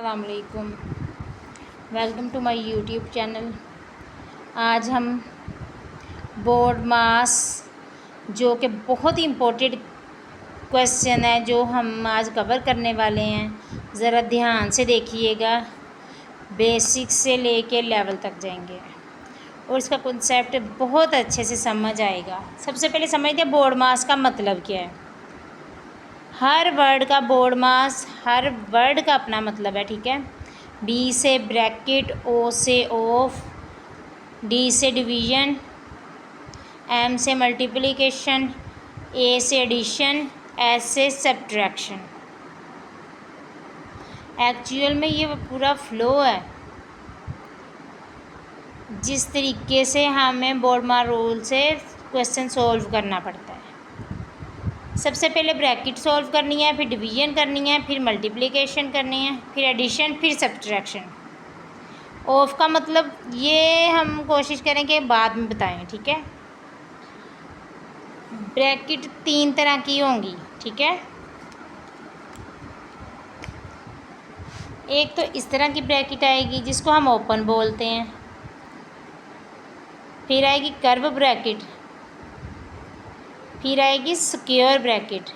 अस्सलाम वालेकुम, welcome to my YouTube channel. आज हम बोर्ड मास जो कि बहुत ही इम्पोर्टेंट क्वेश्चन है जो हम आज कवर करने वाले हैं, ज़रा ध्यान से देखिएगा। बेसिक से लेके लेवल तक जाएंगे और इसका कॉन्सेप्ट बहुत अच्छे से समझ आएगा। सबसे पहले समझते हैं बोर्ड मास का मतलब क्या है। हर वर्ड का बोर्ड मास, हर वर्ड का अपना मतलब है, ठीक है। बी से ब्रैकेट, ओ से ऑफ, डी से डिवीज़न, एम से मल्टीप्लिकेशन, ए से एडिशन, एस से सब्ट्रैक्शन। एक्चुअल में ये पूरा फ्लो है जिस तरीके से हमें बोर्ड मास रूल से क्वेश्चन सॉल्व करना पड़ता है। सबसे पहले ब्रैकेट सॉल्व करनी है, फिर डिवीज़न करनी है, फिर मल्टीप्लिकेशन करनी है, फिर एडिशन, फिर सब्ट्रैक्शन। ऑफ का मतलब ये हम कोशिश करें कि बाद में बताएं, ठीक है। ब्रैकेट 3 तरह की होंगी, ठीक है। एक तो इस तरह की ब्रैकेट आएगी जिसको हम ओपन बोलते हैं, फिर आएगी कर्व ब्रैकेट, फिर आएगी स्क्वायर ब्रैकेट।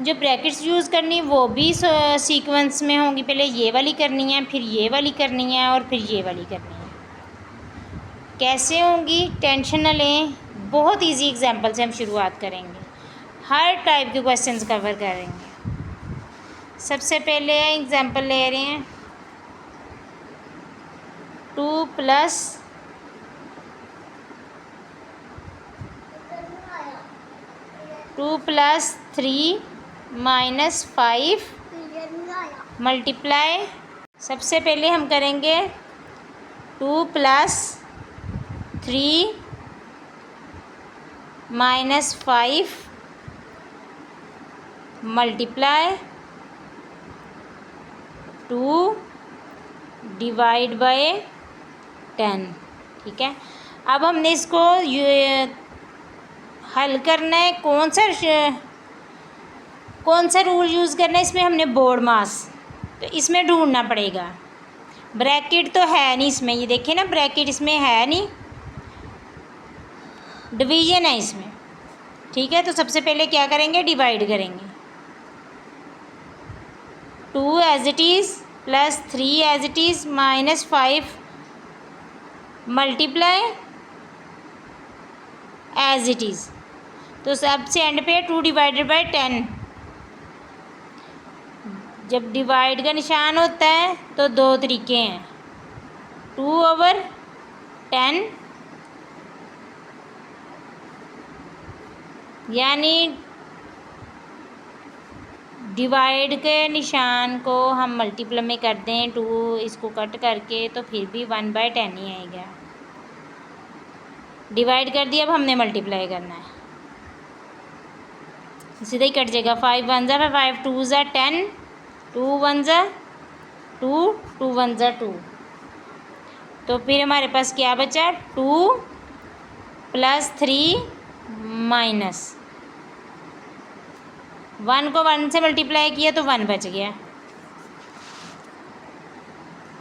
जो ब्रैकेट्स यूज़ करनी वो भी सीक्वेंस में होंगी। पहले ये वाली करनी है, फिर ये वाली करनी है और फिर ये वाली करनी है। कैसे होंगी टेंशन न लें, बहुत इजी एग्जांपल से हम शुरुआत करेंगे। हर टाइप के क्वेश्चंस कवर करेंगे। सबसे पहले एग्जांपल ले रहे हैं 2 + 3 - 5 मल्टीप्लाई। सबसे पहले हम करेंगे 2 + 3 - 5 मल्टीप्लाई 2 / 10, ठीक है। अब हमने इसको हल करना है। कौन सा रूल यूज़ करना है इसमें, हमने बोर्ड मास, तो इसमें ढूंढना पड़ेगा। ब्रैकेट तो है नहीं इसमें, ये देखिए ना, ब्रैकेट इसमें है नहीं, डिवीज़न है इसमें, ठीक है। तो सबसे पहले क्या करेंगे, डिवाइड करेंगे। 2 as it is + 3 as it is -5 multiply as it is. तो सबसे एंड पे 2 / 10। जब डिवाइड का निशान होता है तो दो तरीके हैं, 2/10 यानी डिवाइड के निशान को हम मल्टीप्लाई में कर दें 2 इसको कट करके, तो फिर भी 1/10 ही आएगा। डिवाइड कर दिया, अब हमने मल्टीप्लाई करना है, सीधा ही कट जाएगा। 5 × 1 = 5, 2 × 10, 2 × 1 = 2, 2 × 1 = 2। तो फिर हमारे पास क्या बचा, 2 + 3 - 1 को 1 से मल्टीप्लाई किया तो 1 बच गया।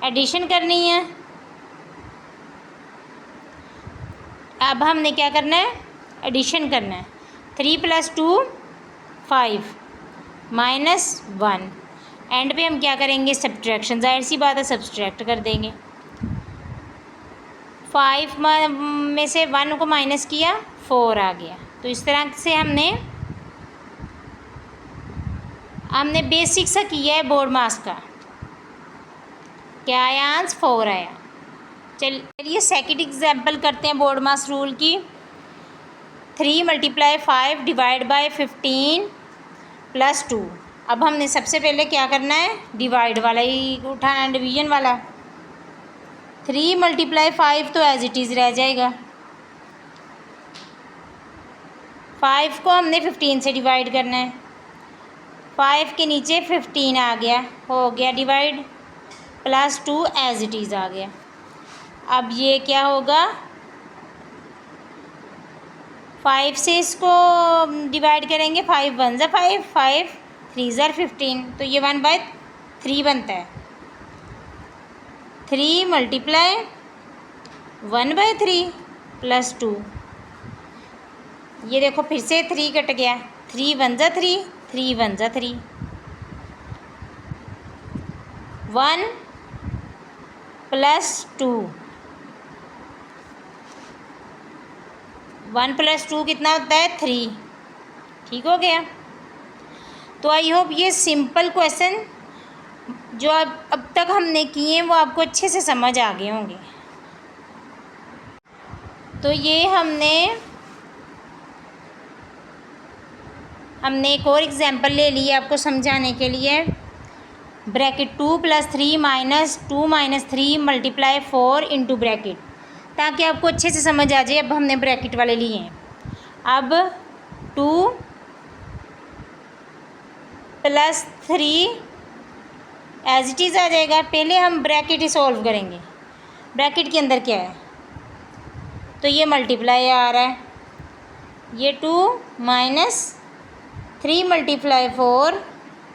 एडिशन करनी है। अब हमने क्या करना है, एडिशन करना है। 3 + 2 5 - 1। एंड पे हम क्या करेंगे, सब्ट्रैक्शन, जाहिर सी बात है सब्ट्रैक्ट कर देंगे। 5 में से 1 को माइनस किया, 4 आ गया। तो इस तरह से हमने बेसिक सा किया है बोर्ड मास का। क्या आया, आंसर 4 आया। चलिए सेकंड एग्जांपल करते हैं बोर्ड मास रूल की। 3 × 5 / 15 + 2। अब हमने सबसे पहले क्या करना है, डिवाइड वाला ही उठाना है, डिवीज़न वाला। 3 × 5 तो एज इट इज़ रह जाएगा। 5 को हमने 15 से डिवाइड करना है, 5 के नीचे 15 आ गया, हो गया डिवाइड, +2 एज इट इज़ आ गया। अब ये क्या होगा, 5 से इसको डिवाइड करेंगे, 5 × 1 = 5, 5 × 3 = 15, तो ये 1/3 3 बनता है। 3 मल्टीप्लाई 1/3 प्लस 2, ये देखो फिर से 3 कट गया। 3 1 जा 3, 3 1 जा 3, 1 प्लस 2, 1 प्लस 2 कितना होता है 3। ठीक हो गया। तो आई होप ये सिंपल क्वेश्चन जो अब तक हमने किए वो आपको अच्छे से समझ आ गए होंगे। तो ये हमने एक और एग्जांपल ले ली आपको समझाने के लिए। ब्रैकेट 2 + 3 - 2 - 3 मल्टीप्लाई 4 इंटू ब्रैकेट, ताकि आपको अच्छे से समझ आ जाए। अब हमने ब्रैकेट वाले लिए हैं। अब 2 + 3 एज इट इज़ आ जाएगा। पहले हम ब्रैकेट ही सॉल्व करेंगे। ब्रैकेट के अंदर क्या है, तो ये मल्टीप्लाई आ रहा है। ये 2 - 3 मल्टीप्लाई 4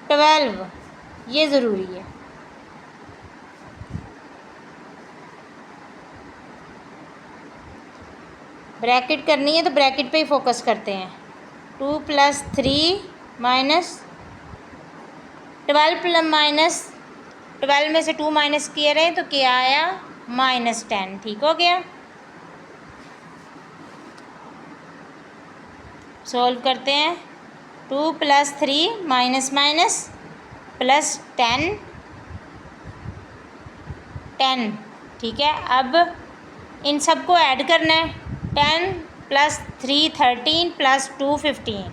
12, ये ज़रूरी है। ब्रैकेट करनी है तो ब्रैकेट पे ही फोकस करते हैं। 2 + 3 - 12 में से 2 माइनस किया रहे तो क्या आया -10। ठीक हो गया। सॉल्व करते हैं। 2 + 3 माइनस प्लस 10 10। ठीक है। अब इन सबको ऐड करना है। 10 + 3 13 + 2 15।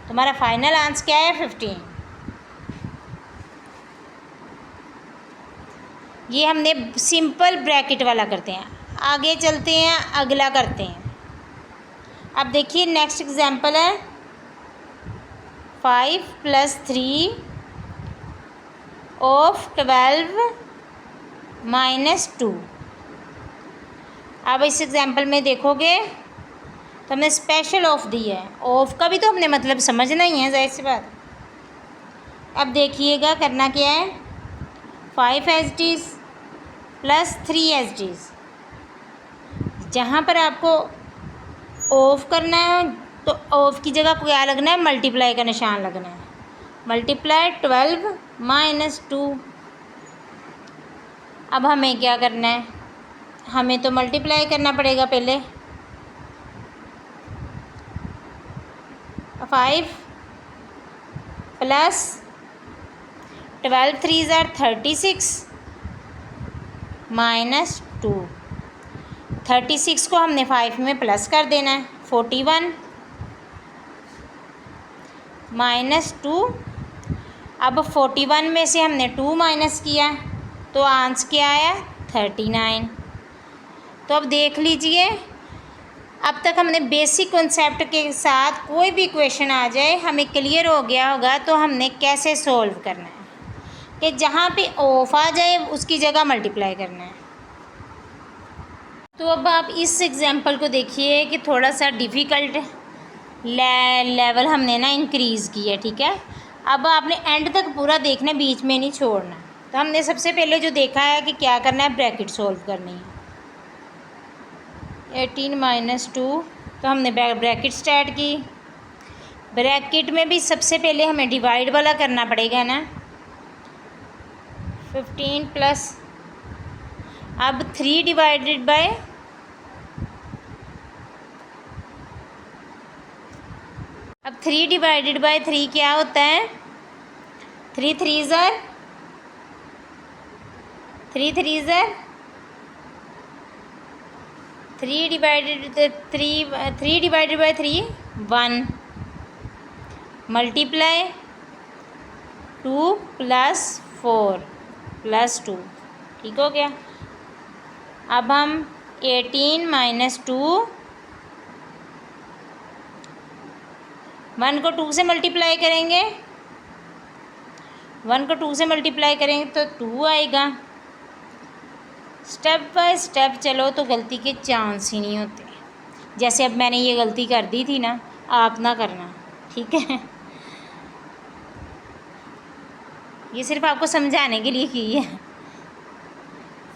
तुम्हारा फाइनल आंसर क्या है 15। ये हमने सिंपल ब्रैकेट वाला करते हैं। आगे चलते हैं, अगला करते हैं। अब देखिए नेक्स्ट एग्जांपल है 5 + 3 of 12 - 2। अब इस एग्जांपल में देखोगे तो हमने स्पेशल ऑफ दी है। ऑफ का भी तो हमने मतलब समझना ही है, जाहिर सी बात। अब देखिएगा करना क्या है। 5 as it is plus 3 as it is. जहाँ पर आपको ऑफ करना है तो ऑफ की जगह क्या लगना है, मल्टीप्लाई का निशान लगना है। मल्टीप्लाई 12 - 2। अब हमें क्या करना है, हमें तो मल्टीप्लाई करना पड़ेगा पहले। 5 + 12 3s are 36 - 2। 36 को हमने 5 में प्लस कर देना है। 41 - 2। अब 41 में से हमने 2 माइनस किया तो आंसर क्या आया 39। तो अब देख लीजिए, अब तक हमने बेसिक कॉन्सेप्ट के साथ कोई भी क्वेश्चन आ जाए हमें क्लियर हो गया होगा। तो हमने कैसे सॉल्व करना है कि जहाँ पे ऑफ आ जाए उसकी जगह मल्टीप्लाई करना है। तो अब आप इस एग्जांपल को देखिए कि थोड़ा सा डिफ़िकल्ट लेवल हमने ना इंक्रीज़ किया है। ठीक है। अब आपने एंड तक पूरा देखना, बीच में नहीं छोड़ना। तो हमने सबसे पहले जो देखा है कि क्या करना है, ब्रैकेट सॉल्व करनी है। 18 - 2, तो हमने ब्रैकेट स्टार्ट की। ब्रैकेट में भी सबसे पहले हमें डिवाइड वाला करना पड़ेगा ना। 15 प्लस, अब 3 डिवाइडेड बाय, अब 3 डिवाइडेड बाय 3 क्या होता है, 3 3s are 3 3s are 3 divided by 3 1 multiply 2 + 4 + 2। ठीक हो गया। अब हम 18 - 2, 1 को 2 से मल्टीप्लाई करेंगे, 1 को 2 से मल्टीप्लाई करेंगे तो 2 आएगा। स्टेप बाय स्टेप चलो तो गलती के चांस ही नहीं होते। जैसे अब मैंने ये गलती कर दी थी ना, आप ना करना। ठीक है। ये सिर्फ आपको समझाने के लिए की है।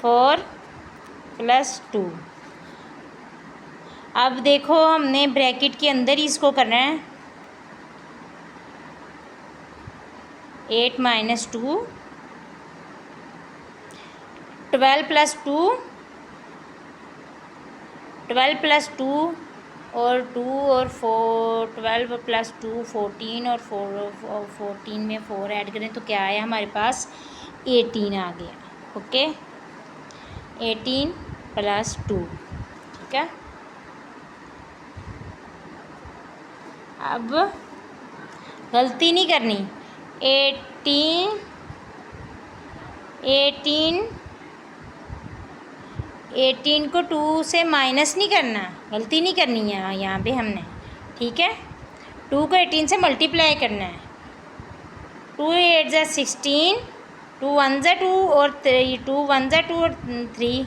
4 + 2। अब देखो हमने ब्रैकेट के अंदर ही इसको करना है। 8 - 2, 12 + 2, 12 + 2 और 2 और 4, 12 + 2 14 और 14 में 4 ऐड करें तो क्या आया हमारे पास? 18 आ गया। ओके, 18 + 2। ठीक है, अब गलती नहीं करनी। 18 को 2 से माइनस नहीं करना, गलती नहीं करनी है यहाँ पे हमने। ठीक है, 2 को 18 से मल्टीप्लाई करना है। 2 × 8 = 16, 2 × 1 = 2 और 2 × 1 = 2 और 3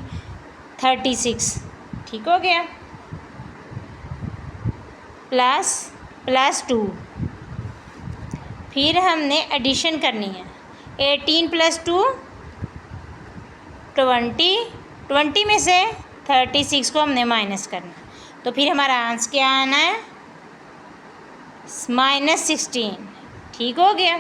36। ठीक हो गया, प्लस 2। फिर हमने एडिशन करनी है। 18 + 2 20 में से 36 को हमने माइनस करना है। तो फिर हमारा आंसर क्या आना है? -16। ठीक हो गया।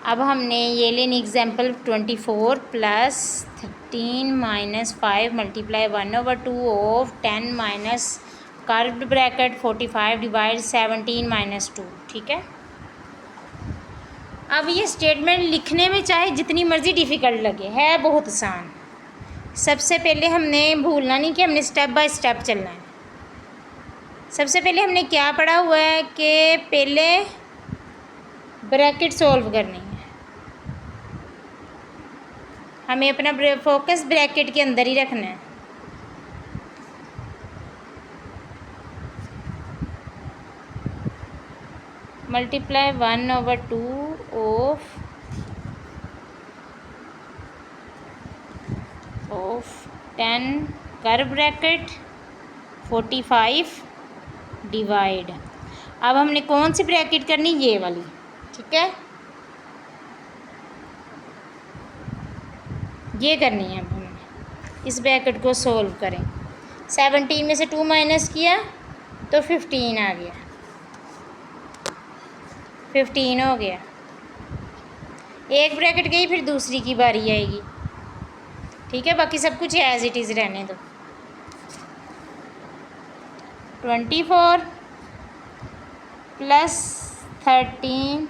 अब हमने ये लेनी एग्जाम्पल 24 + 13 - 5 × 1/2 ऑफ 10 - कर्व्ड ब्रैकेट 45 / 17 - 2। ठीक है, अब ये स्टेटमेंट लिखने में चाहे जितनी मर्ज़ी डिफ़िकल्ट लगे, है बहुत आसान। सबसे पहले हमने भूलना नहीं कि हमने स्टेप बाय स्टेप चलना है। सबसे पहले हमने क्या पढ़ा हुआ है कि पहले ब्रैकेट सॉल्व करनी है। हमें अपना फोकस ब्रैकेट के अंदर ही रखना है। Multiply 1/2 of 10 curve bracket 45 divide. अब हमने कौन सी ब्रैकेट करनी? ये वाली। ठीक है, ये करनी है। अब हमें इस ब्रैकेट को सोल्व करें। 17 में से 2 माइनस किया तो 15 आ गया, 15 हो गया। एक ब्रैकेट गई, फिर दूसरी की बारी आएगी। ठीक है, बाकी सब कुछ एज इट इज़ रहने दो। 24 + 13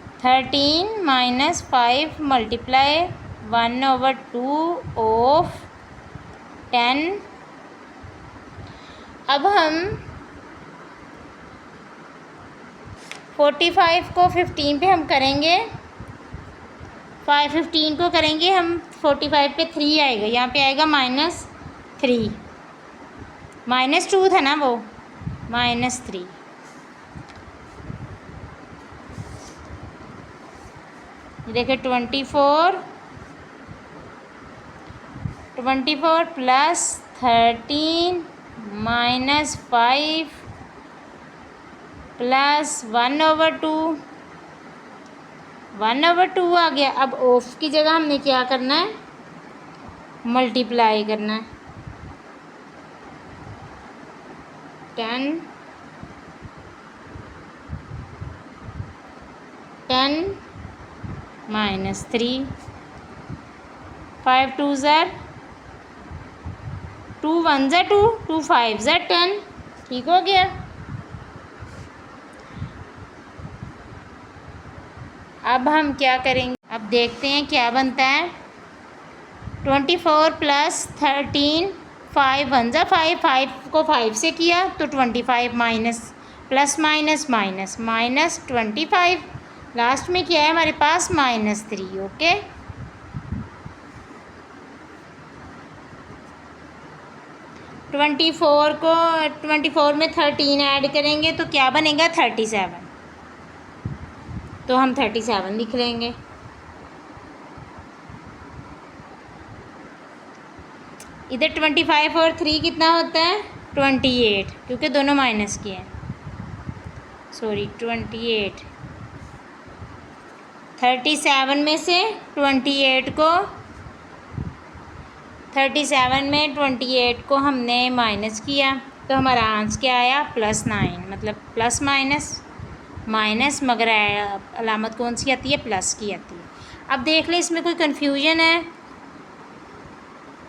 - 5 × 1/2 ऑफ 10। अब हम 45 को 15 पे हम करेंगे, 15 को करेंगे हम 45 पे 3 आएगा, यहाँ पे आएगा -3। -2 था ना वो, -3। देखिए 24 + 13 - 5 + 1/2 आ गया। अब ऑफ की जगह हमने क्या करना है? मल्टीप्लाई करना है। 10 - 3 5 × 2 = 2 1 = 2, 2 5 = 10। ठीक हो गया। अब हम क्या करेंगे? अब देखते हैं क्या बनता है। 24 + 13 5 1 = 5, 5 को 5 से किया तो 25 minus plus minus minus -25। Last में क्या है हमारे पास? -3। ओके, ट्वेंटी फोर में 13 ऐड करेंगे तो क्या बनेगा? 37। तो हम 37 लिख लेंगे। इधर 25 और 3 कितना होता है? 28, क्योंकि दोनों माइनस के हैं, सॉरी 28। 37 में से 28 को 37 में 28 को हमने माइनस किया तो हमारा आंसर क्या आया +9, मतलब प्लस माइनस मगर अलामत कौन सी आती है, प्लस की आती है। अब देख लें इसमें कोई कन्फ्यूजन है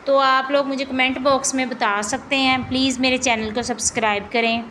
तो आप लोग मुझे कमेंट बॉक्स में बता सकते हैं। प्लीज़ मेरे चैनल को सब्सक्राइब करें।